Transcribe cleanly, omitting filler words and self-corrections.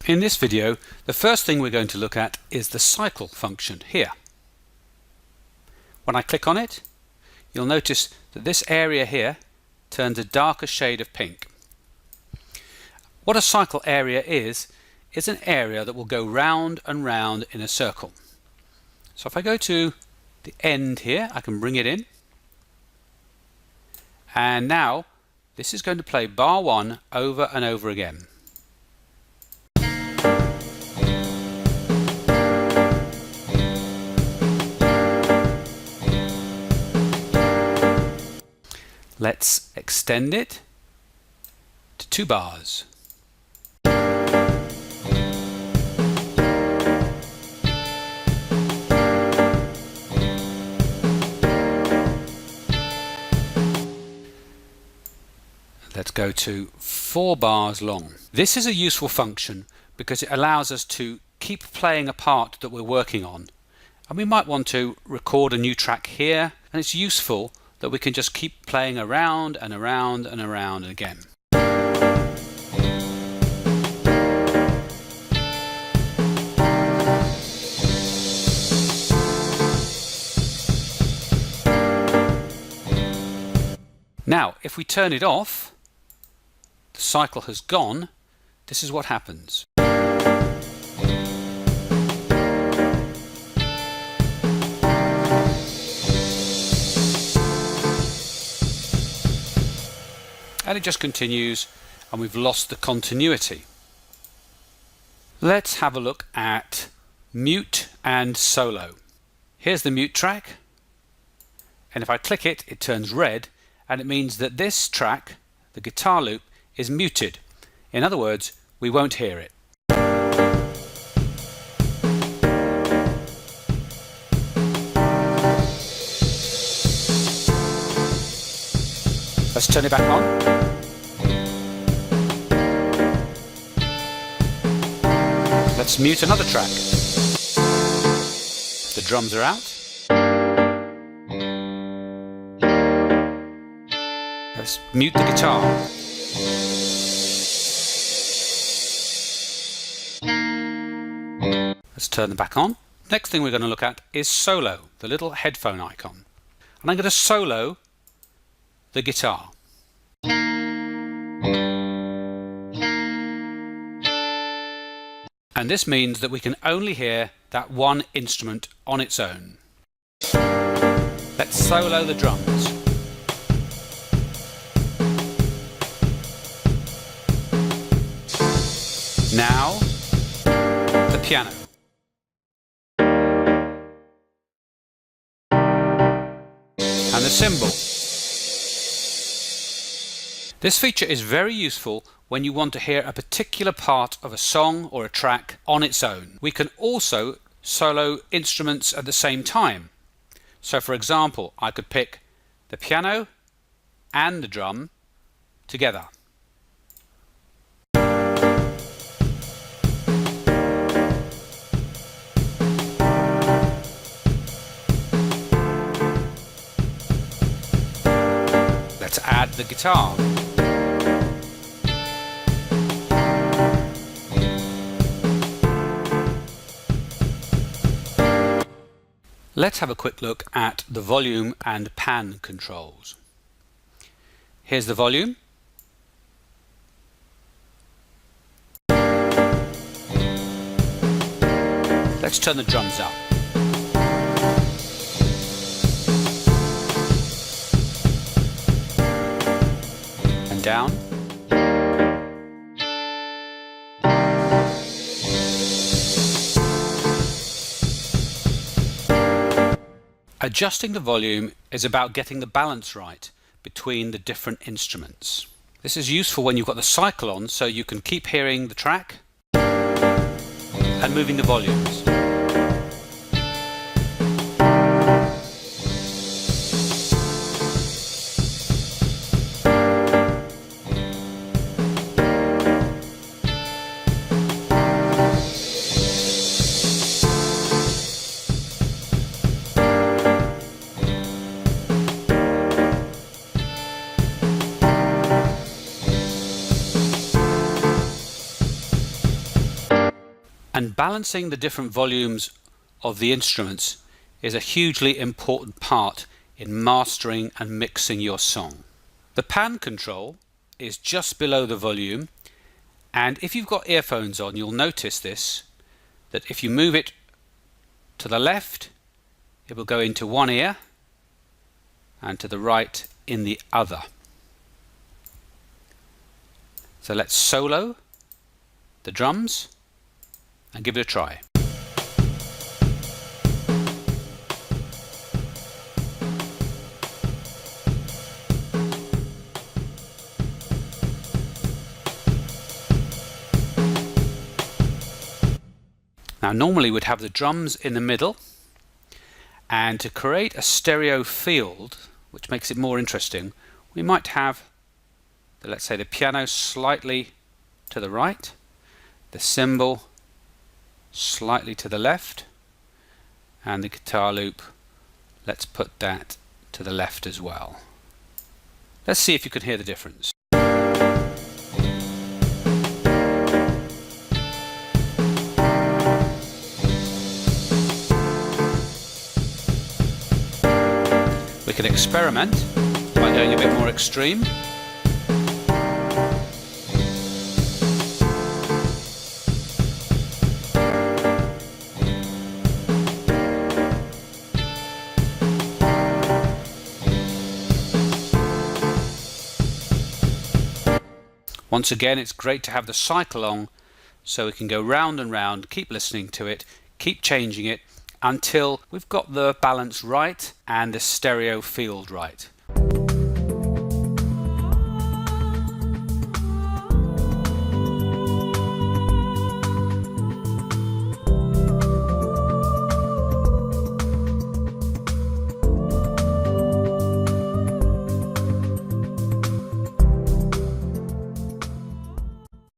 In this video, the first thing we're going to look at is the cycle function here. When I click on it, you'll notice that this area here turns a darker shade of pink. What a cycle area is an area that will go round and round in a circle. So if I go to the end here, I can bring it in, and now this is going to play bar 1 over and over again. Let's extend it to 2 bars. Let's go to 4 bars long. This is a useful function because it allows us to keep playing a part that we're working on. And we might want to record a new track here, and it's useful that we can just keep playing around and around and around again. Now, if we turn it off, the cycle has gone. This is what happens. And it just continues, and we've lost the continuity. Let's have a look at mute and solo. Here's the mute track, and if I click it, it turns red, and it means that this track, the guitar loop, is muted. In other words, we won't hear it. Let's turn it back on. Let's mute another track. The drums are out. Let's mute the guitar. Let's turn them back on. Next thing we're going to look at is solo, the little headphone icon. And I'm going to solo the guitar. And this means that we can only hear that one instrument on its own. Let's solo the drums. Now, the piano. And the cymbal. This feature is very useful when you want to hear a particular part of a song or a track on its own. We can also solo instruments at the same time. So for example, I could pick the piano and the drum together. Let's add the guitar. Let's have a quick look at the volume and pan controls. Here's the volume. Let's turn the drums up. And down. Adjusting the volume is about getting the balance right between the different instruments. This is useful when you've got the cycle on, so you can keep hearing the track and moving the volumes. And balancing the different volumes of the instruments is a hugely important part in mastering and mixing your song. The pan control is just below the volume, and if you've got earphones on, you'll notice this, that if you move it to the left, it will go into one ear, and to the right in the other. So let's solo the drums and give it a try. Now normally we'd have the drums in the middle, and to create a stereo field, which makes it more interesting, we might have, let's say, the piano slightly to the right, the cymbal slightly to the left, and the guitar loop, let's put that to the left as well. Let's see if you can hear the difference. We can experiment by going a bit more extreme. Once again, it's great to have the cycle on, so we can go round and round, keep listening to it, keep changing it until we've got the balance right and the stereo field right.